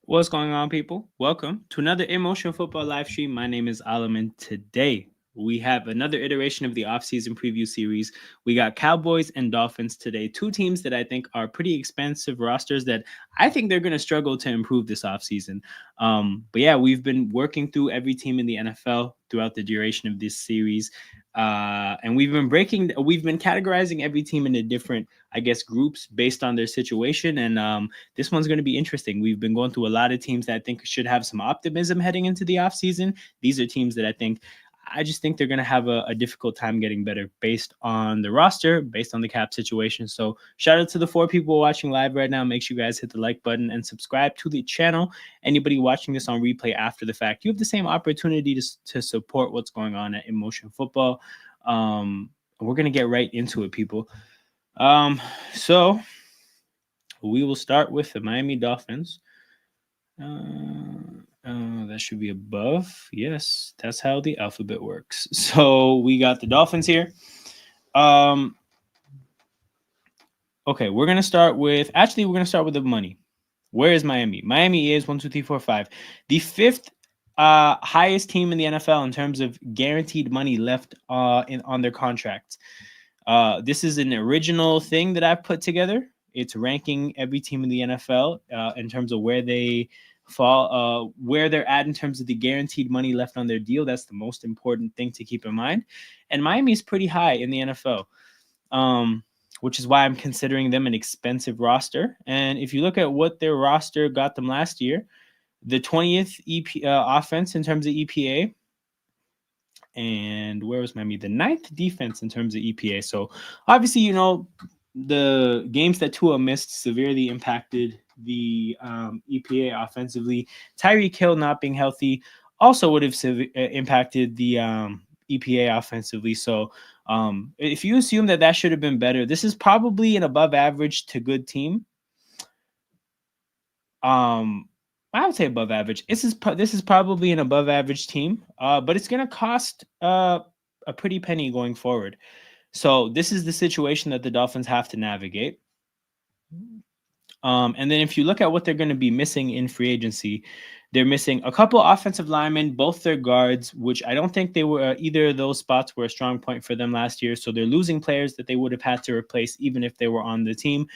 What's going on, people? Welcome to another Emotional Football live stream. My name is Alam, and today we have another iteration of the Offseason Preview Series. We got Cowboys and Dolphins today, two teams that I think are pretty expensive rosters that I think they're going to struggle to improve this offseason. But yeah, we've been working through every team in the NFL throughout the duration of this series. And we've been categorizing every team into different, I guess, groups based on their situation. And this one's going to be interesting. We've been going through a lot of teams that I think should have some optimism heading into the offseason. These are teams that I just think they're going to have a difficult time getting better based on the roster, based on the cap situation. So shout out to the 4 people watching live right now. Make sure you guys hit the like button and subscribe to the channel. Anybody watching this on replay after the fact, you have the same opportunity to support what's going on at Emotion Football. We're going to get right into it, people. So we will start with the Miami Dolphins. That should be above. Yes, that's how the alphabet works. So we got the Dolphins here. Okay, we're gonna start with the money. Where is Miami? Miami is 1, 2, 3, 4, 5. The fifth highest team in the NFL in terms of guaranteed money left on their contracts. This is an original thing that I've put together. It's ranking every team in the NFL in terms of where they fall, where they're at in terms of the guaranteed money left on their deal. That's the most important thing to keep in mind. And Miami is pretty high in the NFL, which is why I'm considering them an expensive roster. And if you look at what their roster got them last year, the 20th offense in terms of EPA, and where was Miami? The 9th defense in terms of EPA. So obviously, the games that Tua missed severely impacted the EPA offensively. Tyreek Hill not being healthy also would have impacted the EPA offensively. So if you assume that should have been better, this is probably an above average to good team. I would say above average. This is probably an above average team, but it's going to cost a pretty penny going forward. So this is the situation that the Dolphins have to navigate. And then if you look at what they're going to be missing in free agency, they're missing a couple offensive linemen, both their guards, which I don't think they were either of those spots were a strong point for them last year. So they're losing players that they would have had to replace even if they were on the team.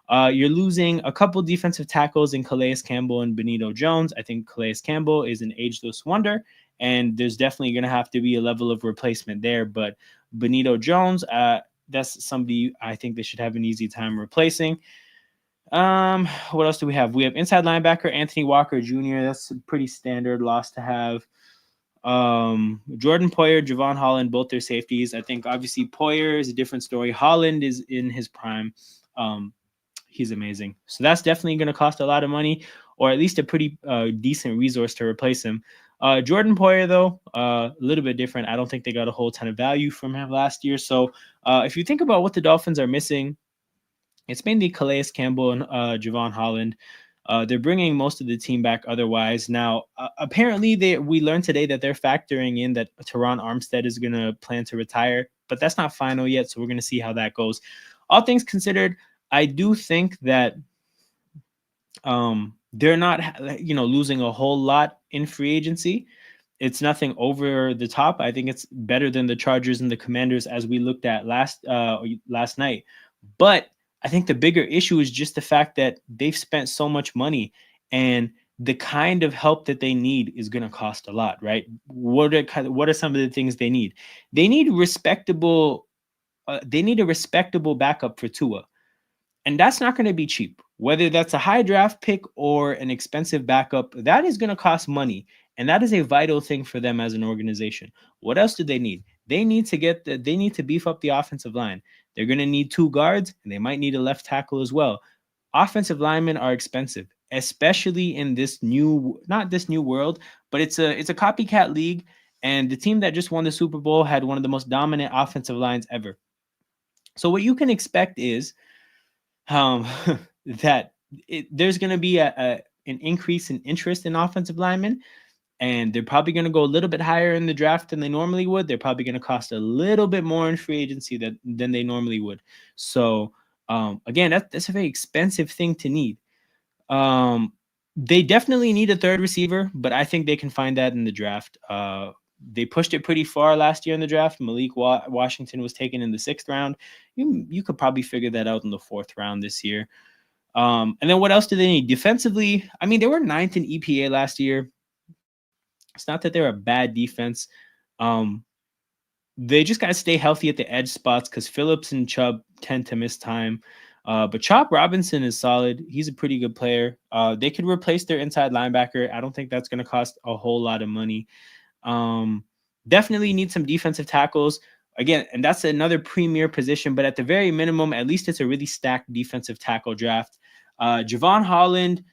You're losing a couple defensive tackles in Calais Campbell and Benito Jones. I think Calais Campbell is an ageless wonder, and there's definitely going to have to be a level of replacement there. But Benito Jones, that's somebody I think they should have an easy time replacing. What else do we have? We have inside linebacker Anthony Walker Jr. That's a pretty standard loss to have. Jordan Poyer, Javon Holland, both their safeties. I think obviously Poyer is a different story. Holland is in his prime. He's amazing. So that's definitely going to cost a lot of money, or at least a pretty decent resource to replace him. Jordan Poyer, though, a little bit different. I don't think they got a whole ton of value from him last year. So if you think about what the Dolphins are missing, it's mainly Calais Campbell and Javon Holland. They're bringing most of the team back otherwise. Now, apparently, we learned today that they're factoring in that Teron Armstead is going to plan to retire, but that's not final yet, so we're going to see how that goes. All things considered, I do think that they're not, losing a whole lot in free agency. It's nothing over the top. I think it's better than the Chargers and the Commanders as we looked at last night. But I think the bigger issue is just the fact that they've spent so much money, and the kind of help that they need is going to cost a lot, right? What are some of the things they need? They need respectable. They need a respectable backup for Tua. And that's not going to be cheap. Whether that's a high draft pick or an expensive backup, that is going to cost money. And that is a vital thing for them as an organization. What else do they need? They need to beef up the offensive line. They're going to need 2 guards, and they might need a left tackle as well. Offensive linemen are expensive, especially in not this new world, but it's a copycat league. And the team that just won the Super Bowl had one of the most dominant offensive lines ever. So what you can expect is that there's going to be an increase in interest in offensive linemen, and they're probably going to go a little bit higher in the draft than they normally would. They're probably going to cost a little bit more in free agency than they normally would. So again, that's a very expensive thing to need. They definitely need a third receiver, but I think they can find that in the draft. They pushed it pretty far last year in the draft. Malik Washington was taken in the 6th round. You could probably figure that out in the 4th round this year. And then what else do they need defensively? I mean, they were 9th in EPA last year. It's not that they're a bad defense. Um, they just got to stay healthy at the edge spots because Phillips and Chubb tend to miss time. But Chop Robinson is solid. He's a pretty good player. They could replace their inside linebacker. I don't think that's going to cost a whole lot of money. Definitely need some defensive tackles. Again, and that's another premier position, but at the very minimum, at least it's a really stacked defensive tackle draft. Javon Holland,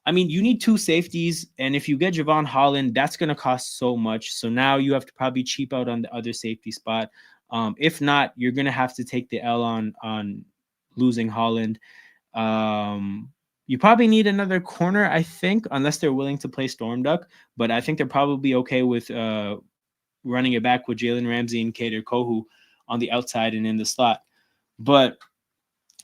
I mean, you need 2 safeties, and if you get Javon Holland, that's going to cost so much. So now you have to probably cheap out on the other safety spot. If not, you're going to have to take the L on losing Holland. You probably need another corner, I think, unless they're willing to play Storm Duck. But I think they're probably okay with running it back with Jalen Ramsey and Kader Kohu on the outside and in the slot. But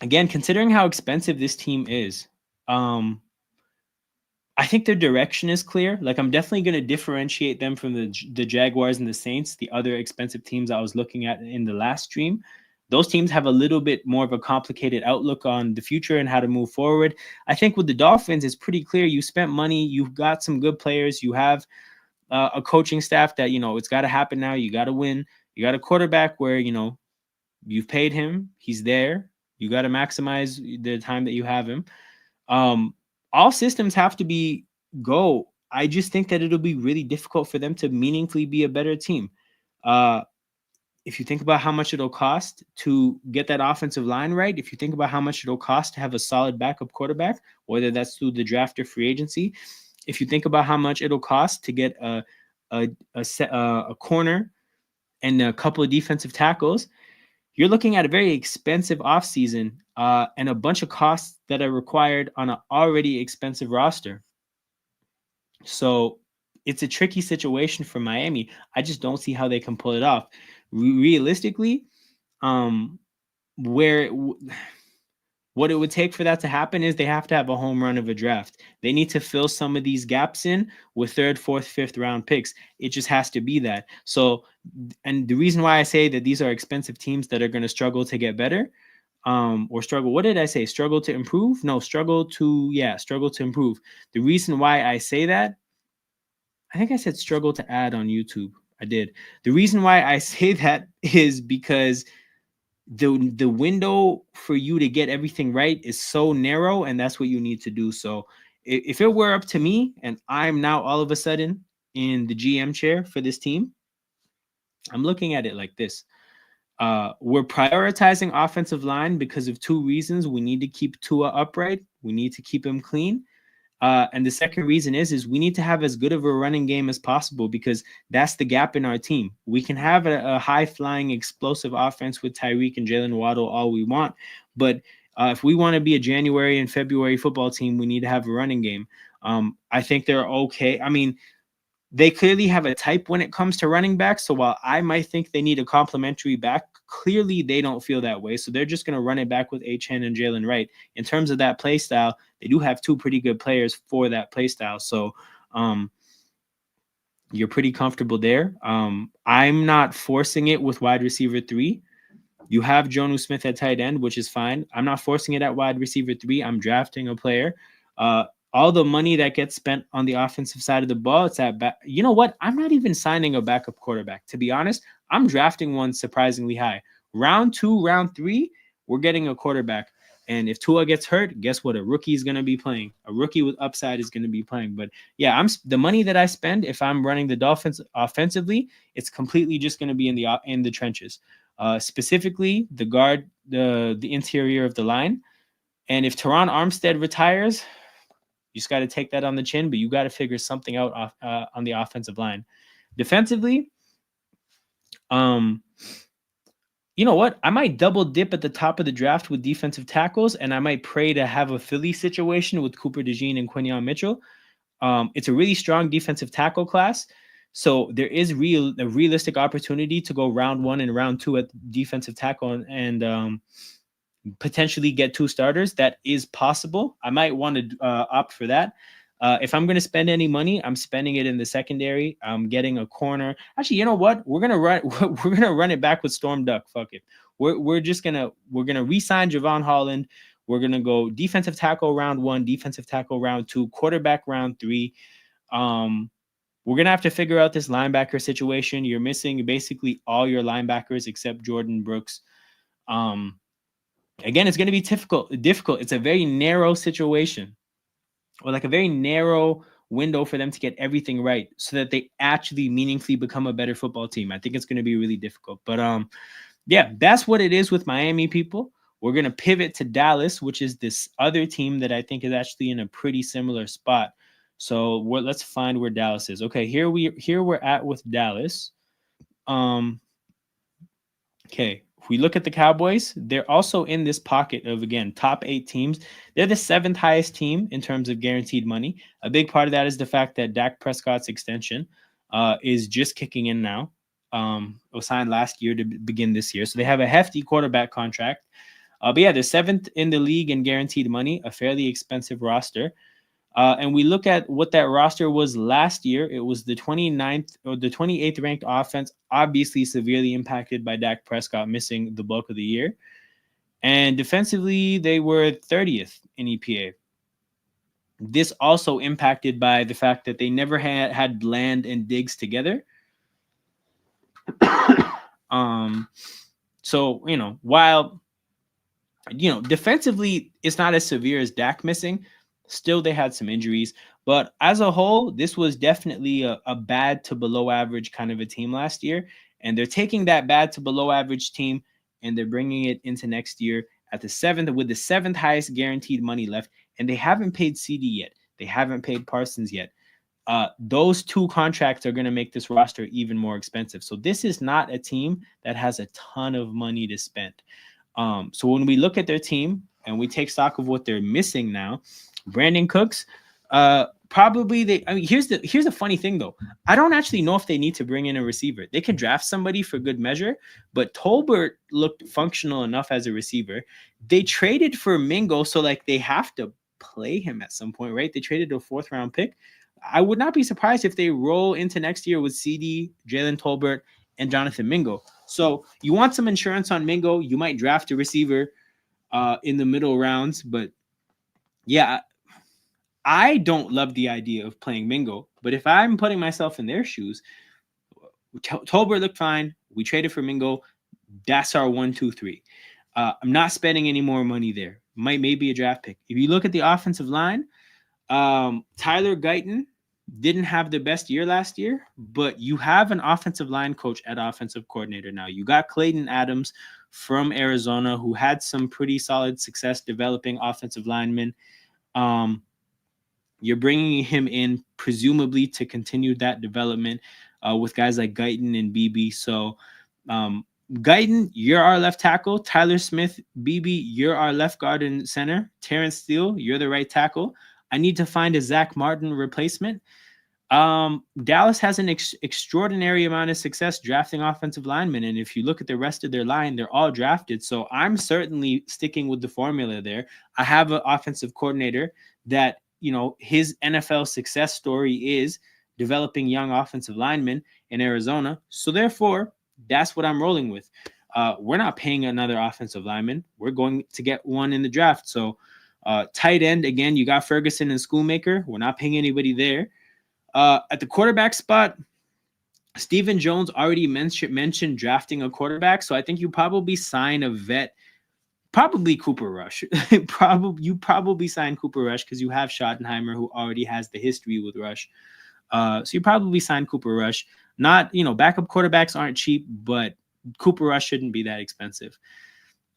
again, considering how expensive this team is, I think their direction is clear. Like, I'm definitely going to differentiate them from the Jaguars and the Saints, the other expensive teams I was looking at in the last stream. Those teams have a little bit more of a complicated outlook on the future and how to move forward. I think with the Dolphins, it's pretty clear. You spent money. You've got some good players. You have a coaching staff that, it's got to happen now. You got to win. You got a quarterback where, you've paid him. He's there. You got to maximize the time that you have him. All systems have to be go. I just think that it'll be really difficult for them to meaningfully be a better team. If you think about how much it'll cost to get that offensive line right, if you think about how much it'll cost to have a solid backup quarterback, whether that's through the draft or free agency, if you think about how much it'll cost to get a corner and a couple of defensive tackles, you're looking at a very expensive offseason and a bunch of costs that are required on an already expensive roster. So it's a tricky situation for Miami. I just don't see how they can pull it off. Realistically, what it would take for that to happen is they have to have a home run of a draft. They need to fill some of these gaps in with 3rd, 4th, 5th round picks. It just has to be that. So, and the reason why I say that these are expensive teams that are going to struggle to get better, or struggle. What did I say? Struggle to improve? No, struggle to improve. The reason why I say that, I think I said struggle to add on YouTube. I did. The reason why I say that is because the window for you to get everything right is so narrow, and that's what you need to do. So if it were up to me and I'm now all of a sudden in the GM chair for this team, I'm looking at it like this. We're prioritizing offensive line because of 2 reasons. We need to keep Tua upright. We need to keep him clean. And the second reason is we need to have as good of a running game as possible because that's the gap in our team. We can have a high-flying, explosive offense with Tyreek and Jalen Waddle all we want, but if we want to be a January and February football team, we need to have a running game. I think they're okay. I mean, they clearly have a type when it comes to running backs. So while I might think they need a complimentary back, clearly they don't feel that way. So they're just going to run it back with Achane and Jalen Wright. In terms of that play style, they do have 2 pretty good players for that play style. So you're pretty comfortable there. I'm not forcing it with wide receiver 3. You have Jonnu Smith at tight end, which is fine. I'm not forcing it at wide receiver 3. I'm drafting a player. All the money that gets spent on the offensive side of the ball, it's at back. You know what? I'm not even signing a backup quarterback. To be honest, I'm drafting one surprisingly high. Round 2, round 3, we're getting a quarterback. And if Tua gets hurt, guess what? A rookie is going to be playing. A rookie with upside is going to be playing. But yeah, the money that I spend if I'm running the Dolphins offensively, it's completely just going to be in the trenches. Specifically, the guard, the interior of the line. And if Teron Armstead retires, you just got to take that on the chin, but you got to figure something out on the offensive line. Defensively, you know what? I might double dip at the top of the draft with defensive tackles, and I might pray to have a Philly situation with Cooper DeJean and Quinyon Mitchell. It's a really strong defensive tackle class. So there is a realistic opportunity to go round 1 and round 2 at defensive tackle and potentially get 2 starters. That is possible. I might want to opt for that. If I'm going to spend any money, I'm spending it in the secondary. I'm getting a corner. Actually, you know what? We're gonna run. We're gonna run it back with Storm Duck. Fuck it. We're gonna re-sign Javon Holland. We're gonna go defensive tackle round 1, defensive tackle round 2, quarterback round 3. We're gonna have to figure out this linebacker situation. You're missing basically all your linebackers except Jordan Brooks. Again, it's gonna be difficult. It's a very narrow situation, or like a very narrow window for them to get everything right so that they actually meaningfully become a better football team. I think it's going to be really difficult. But yeah, that's what it is with Miami, people. We're going to pivot to Dallas, which is this other team that I think is actually in a pretty similar spot. So let's find where Dallas is. Okay, here we're at with Dallas. Okay, if we look at the Cowboys, they're also in this pocket of, again, top 8 teams. They're the 7th highest team in terms of guaranteed money. A big part of that is the fact that Dak Prescott's extension is just kicking in now. It was signed last year to begin this year. So they have a hefty quarterback contract. But yeah, they're 7th in the league in guaranteed money, a fairly expensive roster. And we look at what that roster was last year. It was the 29th or the 28th ranked offense, obviously severely impacted by Dak Prescott missing the bulk of the year. And defensively, they were 30th in EPA. This also impacted by the fact that they never had Bland and Diggs together. So, while, defensively, it's not as severe as Dak missing. Still, they had some injuries. But as a whole, this was definitely a bad to below average kind of a team last year. And they're taking that bad to below average team and they're bringing it into next year at the 7th, with the 7th highest guaranteed money left. And they haven't paid CD yet. They haven't paid Parsons yet. Those 2 contracts are going to make this roster even more expensive. So this is not a team that has a ton of money to spend. So when we look at their team and we take stock of what they're missing now, Brandon Cooks, probably here's the funny thing though. I don't actually know if they need to bring in a receiver. They can draft somebody for good measure, but Tolbert looked functional enough as a receiver. They traded for Mingo, so like they have to play him at some point, right? They traded a 4th round pick. I would not be surprised if they roll into next year with CD, Jalen Tolbert, and Jonathan Mingo. So you want some insurance on Mingo. You might draft a receiver in the middle rounds, but yeah, I don't love the idea of playing Mingo, but if I'm putting myself in their shoes, Tolbert looked fine. We traded for Mingo. That's our 1, 2, 3. I'm not spending any more money there. Maybe a draft pick. If you look at the offensive line, Tyler Guyton didn't have the best year last year, but you have an offensive line coach at offensive coordinator now. You got Clayton Adams from Arizona, who had some pretty solid success developing offensive linemen. You're bringing him in presumably to continue that development with guys like Guyton and BB. So Guyton, you're our left tackle. Tyler Smith, BB, you're our left guard and center. Terrence Steele, you're the right tackle. I need to find a Zach Martin replacement. Dallas has an extraordinary amount of success drafting offensive linemen. And if you look at the rest of their line, they're all drafted. So I'm certainly sticking with the formula there. I have an offensive coordinator that, his NFL success story is developing young offensive linemen in Arizona. So therefore, that's what I'm rolling with. We're not paying another offensive lineman. We're going to get one in the draft. So tight end, again, you got Ferguson and Schoolmaker. We're not paying anybody there. At the quarterback spot, Stephen Jones already mentioned drafting a quarterback. So I think you probably sign a vet, probably Cooper Rush. You probably sign Cooper Rush because you have Schottenheimer, who already has the history with Rush. So you probably sign Cooper Rush. Not, backup quarterbacks aren't cheap, but Cooper Rush shouldn't be that expensive.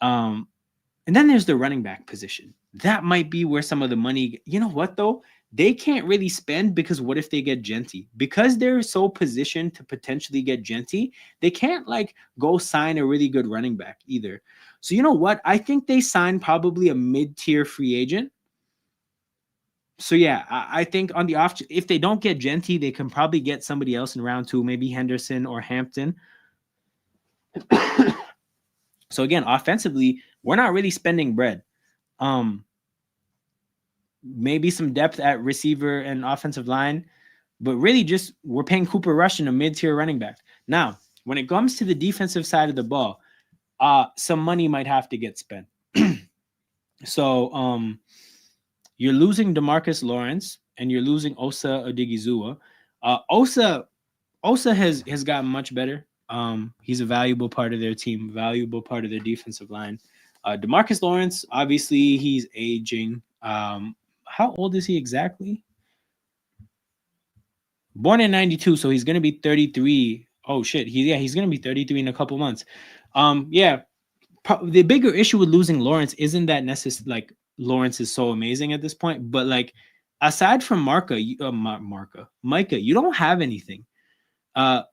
And then there's the running back position. That might be where some of the money, you know what though? They can't really spend because what if they get Genty? Because they're so positioned to potentially get Genty, they can't go sign a really good running back either. So you know what? I think they sign probably a mid-tier free agent. So yeah, I think on the off, if they don't get Genty, they can probably get somebody else in round 2, maybe Henderson or Hampton. So again, offensively, we're not really spending bread. maybe some depth at receiver and offensive line, but really just we're paying Cooper Rush in a mid-tier running back. Now, when it comes to the defensive side of the ball, some money might have to get spent. So you're losing DeMarcus Lawrence and you're losing Osa Odigizua. Osa has gotten much better. He's a valuable part of their team, valuable part of their defensive line. DeMarcus Lawrence, obviously, he's aging. How old is he exactly? Born in 92, so he's going to be 33. Oh, shit. He's going to be 33 in a couple months. The bigger issue with losing Lawrence isn't that necessarily like Lawrence is so amazing at this point, but like aside from Micah, you don't have anything.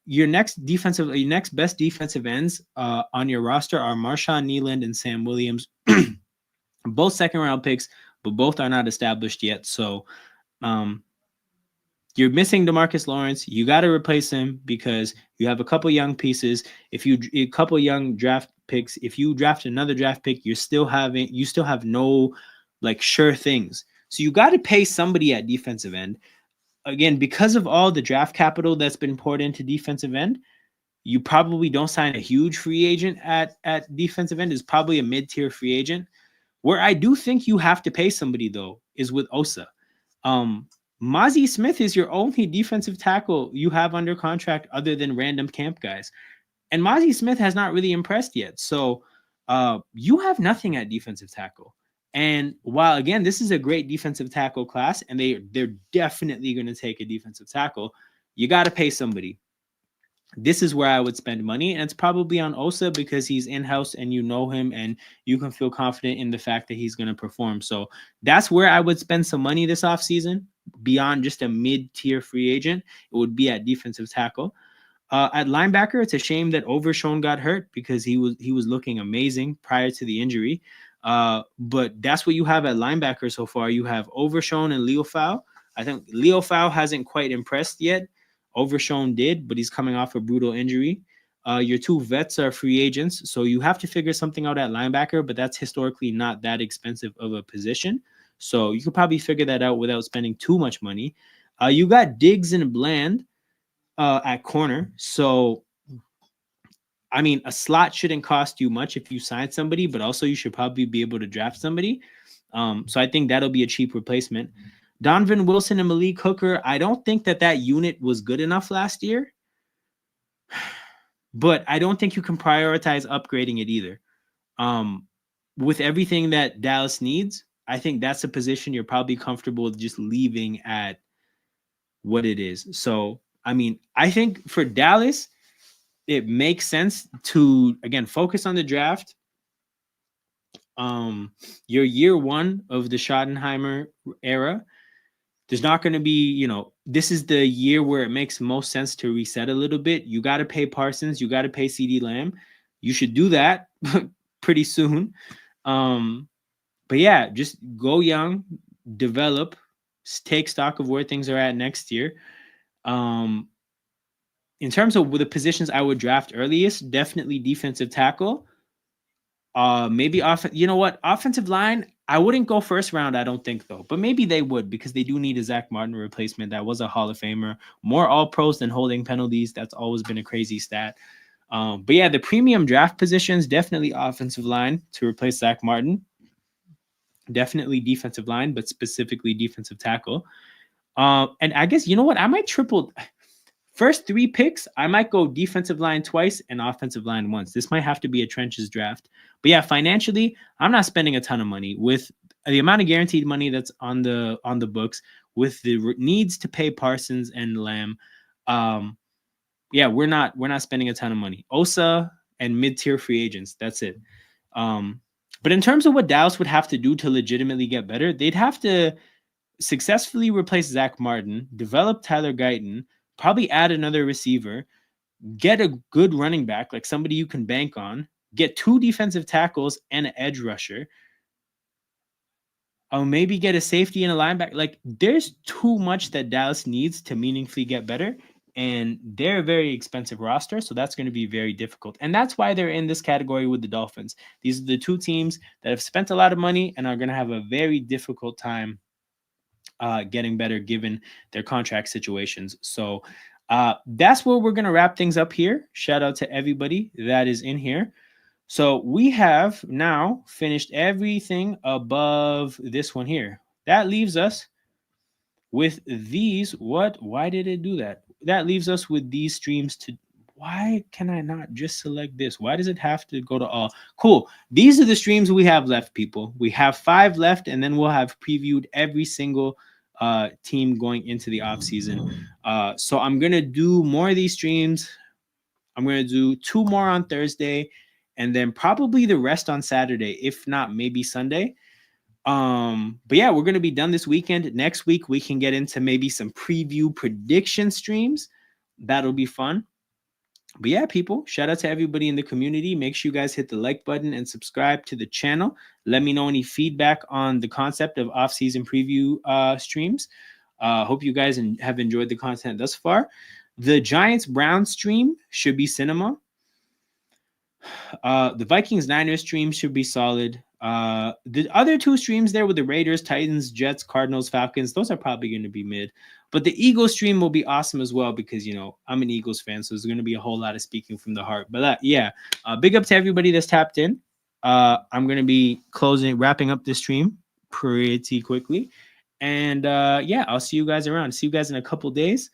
Your next best defensive ends on your roster are Marshawn Kneeland and Sam Williams, both second round picks, but both are not established yet. So, you're missing DeMarcus Lawrence. You got to replace him because you have a couple young pieces. A couple young draft picks, if you draft another draft pick, you still have no like sure things. So you got to pay somebody at defensive end. Again, because of all the draft capital that's been poured into defensive end, you probably don't sign a huge free agent at defensive end. Is probably a mid-tier free agent. Where I do think you have to pay somebody though is with Osa. Mozzie Smith is your only defensive tackle you have under contract other than random camp guys. And Mozzie Smith has not really impressed yet. So you have nothing at defensive tackle. And while, again, this is a great defensive tackle class, and they're definitely going to take a defensive tackle, you got to pay somebody. This is where I would spend money, and it's probably on Osa because he's in-house and you know him and you can feel confident in the fact that he's going to perform. So that's where I would spend some money this offseason beyond just a mid-tier free agent. It would be at defensive tackle. At linebacker, it's a shame that Overshown got hurt because he was looking amazing prior to the injury. But that's what you have at linebacker so far. You have Overshown and Leo Fowl. I think Leo Fowl hasn't quite impressed yet. Overshown did, but he's coming off a brutal injury. Your two vets are free agents, so you have to figure something out at linebacker, but that's historically not that expensive of a position. So you could probably figure that out without spending too much money. You got Diggs and Bland at corner. So, I mean, a slot shouldn't cost you much if you sign somebody, but also you should probably be able to draft somebody. So I think that'll be a cheap replacement. Donovan Wilson and Malik Hooker, I don't think that unit was good enough last year, but I don't think you can prioritize upgrading it either. With everything that Dallas needs, I think that's a position you're probably comfortable with just leaving at what it is. So, I mean, I think for Dallas, it makes sense to, again, focus on the draft. Your year one of the Schottenheimer era, there's not going to be, this is the year where it makes most sense to reset a little bit. You got to pay Parsons. You got to pay CeeDee Lamb. You should do that pretty soon. But yeah, just go young, develop, take stock of where things are at next year. In terms of the positions I would draft earliest, definitely defensive tackle. Maybe offensive line, I wouldn't go first round, I don't think, though. But maybe they would because they do need a Zach Martin replacement. That was a Hall of Famer. More All-Pros than holding penalties. That's always been a crazy stat. But yeah, the premium draft positions, definitely offensive line to replace Zach Martin. Definitely defensive line, but specifically defensive tackle. And I guess, you know what? I might triple... First 3 picks, I might go defensive line twice and offensive line once. This might have to be a trenches draft. But yeah, financially, I'm not spending a ton of money with the amount of guaranteed money that's on the books, with the needs to pay Parsons and Lamb. Yeah, we're not spending a ton of money. Osa and mid-tier free agents. That's it. But in terms of what Dallas would have to do to legitimately get better, they'd have to successfully replace Zach Martin, develop Tyler Guyton, probably add another receiver, get a good running back, like somebody you can bank on, get 2 defensive tackles and an edge rusher. Maybe get a safety and a linebacker. Like, there's too much that Dallas needs to meaningfully get better, and they're a very expensive roster, so that's going to be very difficult. And that's why they're in this category with the Dolphins. These are the 2 teams that have spent a lot of money and are going to have a very difficult time getting better given their contract situations. So that's where we're going to wrap things up here. Shout out to everybody that is in here. So we have now finished everything above this one here. That leaves us with these. Why did it do that? That leaves us with these streams to. Why can I not just select this? Why does it have to go to all? Cool. These are the streams we have left, people. We have 5 left, and then we'll have previewed every single team going into the offseason. So I'm going to do more of these streams. I'm going to do 2 more on Thursday, and then probably the rest on Saturday, if not maybe Sunday. But yeah, we're gonna be done this weekend. Next week we can get into maybe some preview prediction streams. That'll be fun. But yeah, people, shout out to everybody in the community. Make sure you guys hit the like button and subscribe to the channel. Let me know any feedback on the concept of off-season preview streams. Hope you guys have enjoyed the content thus far. The Giants-Browns stream should be cinema. The Vikings-Niners stream should be solid. The other 2 streams there with the Raiders, Titans, Jets, Cardinals, Falcons, those are probably going to be mid. But the Eagles stream will be awesome as well because, I'm an Eagles fan, so there's going to be a whole lot of speaking from the heart. But yeah, big up to everybody that's tapped in. I'm going to be wrapping up this stream pretty quickly. And yeah, I'll see you guys around. See you guys in a couple days.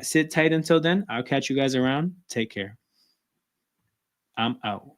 Sit tight until then. I'll catch you guys around. Take care. I'm out.